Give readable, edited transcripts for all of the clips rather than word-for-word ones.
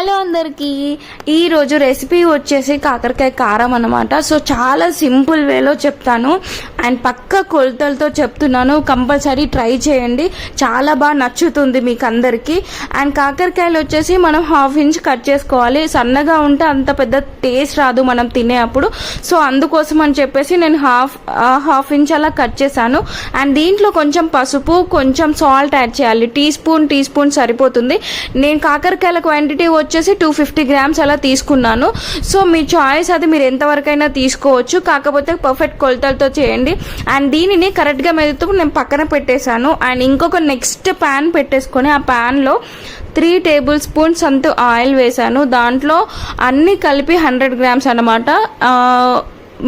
Hello అందరికీ, ఈరోజు recipe వచ్చేసి కాకరకాయ కారం అన్నమాట. సో చాలా సింపుల్ వేలో చెప్తాను అండ్ పక్క కొలతలతో చెప్తున్నాను. కంపల్సరీ ట్రై చేయండి, చాలా బాగా నచ్చుతుంది మీకు అందరికీ. అండ్ కాకరకాయలు వచ్చేసి మనం 1/2 ఇంచ్ కట్ చేసుకోవాలి. సన్నగా ఉంటే అంత పెద్ద టేస్ట్ రాదు మనం తినేటప్పుడు. సో అందుకోసం అని చెప్పేసి నేను హాఫ్ ఇంచ్ అలా కట్ చేశాను. అండ్ దీంట్లో కొంచెం పసుపు, కొంచెం సాల్ట్ యాడ్ చేయాలి. టీ స్పూన్ సరిపోతుంది. నేను కాకరకాయల క్వాంటిటీ వచ్చేసి 250 గ్రామ్స్ అలా తీసుకున్నాను. సో మీ చాయిస్, అది మీరు ఎంతవరకైనా తీసుకోవచ్చు, కాకపోతే పర్ఫెక్ట్ కొలతలతో చేయండి. అండ్ దీనిని కరెక్ట్గా మెదుతూ నేను పక్కన పెట్టేశాను. అండ్ ఇంకొక నెక్స్ట్ ప్యాన్ పెట్టేసుకొని ఆ ప్యాన్లో 3 టేబుల్ స్పూన్స్ అంత ఆయిల్ వేసాను. దాంట్లో అన్నీ కలిపి 100 గ్రామ్స్ అన్నమాట.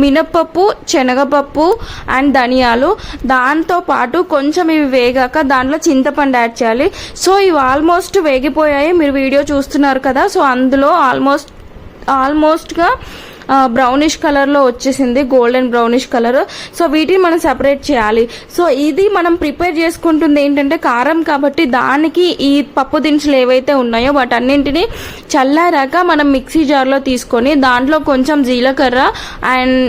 మినప్పప్పు, శనగపప్పు అండ్ ధనియాలు, దాంతో పాటు కొంచెం ఇవి వేగాక దాంట్లో చింతపండు యాడ్ చేయాలి. సో ఇవి ఆల్మోస్ట్ వేగిపోయాయి, మీరు వీడియో చూస్తున్నారు కదా. సో అందులో ఆల్మోస్ట్గా బ్రౌనిష్ కలర్లో వచ్చేసింది, గోల్డెన్ బ్రౌనిష్ కలర్. సో వీటిని మనం సెపరేట్ చేయాలి. సో ఇది మనం ప్రిపేర్ చేసుకుంటుంది ఏంటంటే కారం కాబట్టి, దానికి ఈ పప్పు దినుసులు ఏవైతే ఉన్నాయో వాటన్నింటినీ చల్లారాక మనం మిక్సీ జార్లో తీసుకొని దాంట్లో కొంచెం జీలకర్ర అండ్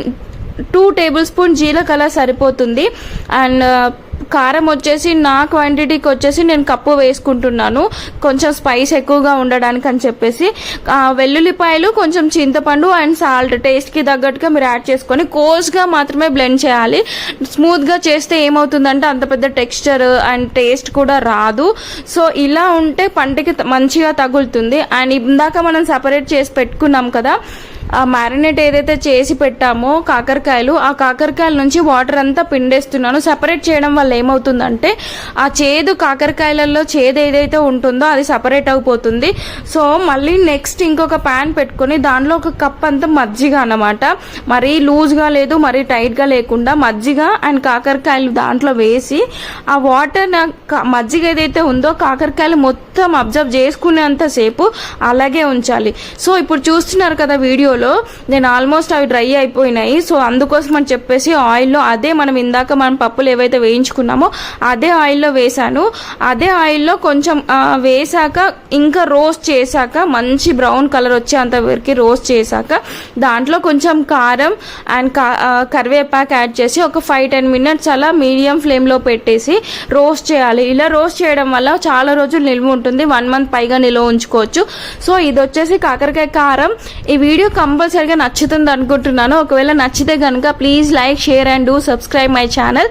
2 టేబుల్ స్పూన్ జీలకర్ర సరిపోతుంది. అండ్ కారం వచ్చేసి నా క్వాంటిటీకి వచ్చేసి నేను కప్పు వేసుకుంటున్నాను, కొంచెం స్పైస్ ఎక్కువగా ఉండడానికి అని చెప్పేసి. వెల్లుల్లిపాయలు, కొంచెం చింతపండు అండ్ సాల్ట్ టేస్ట్కి తగ్గట్టుగా మీరు యాడ్ చేసుకొని కోర్స్గా మాత్రమే బ్లెండ్ చేయాలి. స్మూత్గా చేస్తే ఏమవుతుందంటే అంత పెద్ద టెక్స్చర్ అండ్ టేస్ట్ కూడా రాదు. సో ఇలా ఉంటే పంటకి మంచిగా తగులుతుంది. అండ్ ఇందాక మనం సపరేట్ చేసి పెట్టుకున్నాం కదా, ఆ మ్యారినేట్ ఏదైతే చేసి పెట్టామో కాకరకాయలు, ఆ కాకరకాయల నుంచి వాటర్ అంతా పిండేస్తున్నాను. సపరేట్ చేయడం వల్ల ఏమవుతుందంటే ఆ చేదు, కాకరకాయలలో చేదు ఏదైతే ఉంటుందో అది సపరేట్ అయిపోతుంది. సో మళ్ళీ నెక్స్ట్ ఇంకొక ప్యాన్ పెట్టుకొని దాంట్లో ఒక కప్ అంతా మజ్జిగ అన్నమాట. మరీ లూజ్గా లేదు, మరీ టైట్గా లేకుండా మజ్జిగ అండ్ కాకరకాయలు దాంట్లో వేసి ఆ వాటర్ మజ్జిగ ఏదైతే ఉందో కాకరకాయలు మొత్తం అబ్జర్వ్ చేసుకునేంతసేపు అలాగే ఉంచాలి. సో ఇప్పుడు చూస్తున్నారు కదా వీడియో, నేను ఆల్మోస్ట్ అవి డ్రై అయిపోయినాయి. సో అందుకోసం అని చెప్పేసి ఆయిల్లో అదే మనం ఇందాక మనం పప్పులు ఏవైతే వేయించుకున్నామో అదే ఆయిల్లో వేసాను. అదే ఆయిల్లో కొంచెం వేసాక ఇంకా రోస్ట్ చేశాక మంచి బ్రౌన్ కలర్ వచ్చేంత వరకు రోస్ట్ చేశాక దాంట్లో కొంచెం కారం అండ్ కరివేపాకు యాడ్ చేసి ఒక 5-10 మినిట్స్ అలా మీడియం ఫ్లేమ్లో పెట్టేసి రోస్ట్ చేయాలి. ఇలా రోస్ట్ చేయడం వల్ల చాలా రోజులు నిల్వ ఉంటుంది, 1 మంత్ పైగా నిల్వ ఉంచుకోవచ్చు. సో ఇది వచ్చేసి కాకరకాయ కారం. ఈ వీడియో కంపల్సరీగా నచ్చుతుంది అనుకుంటున్నాను. ఒకవేళ నచ్చితే కనుక please like, share and do subscribe my channel.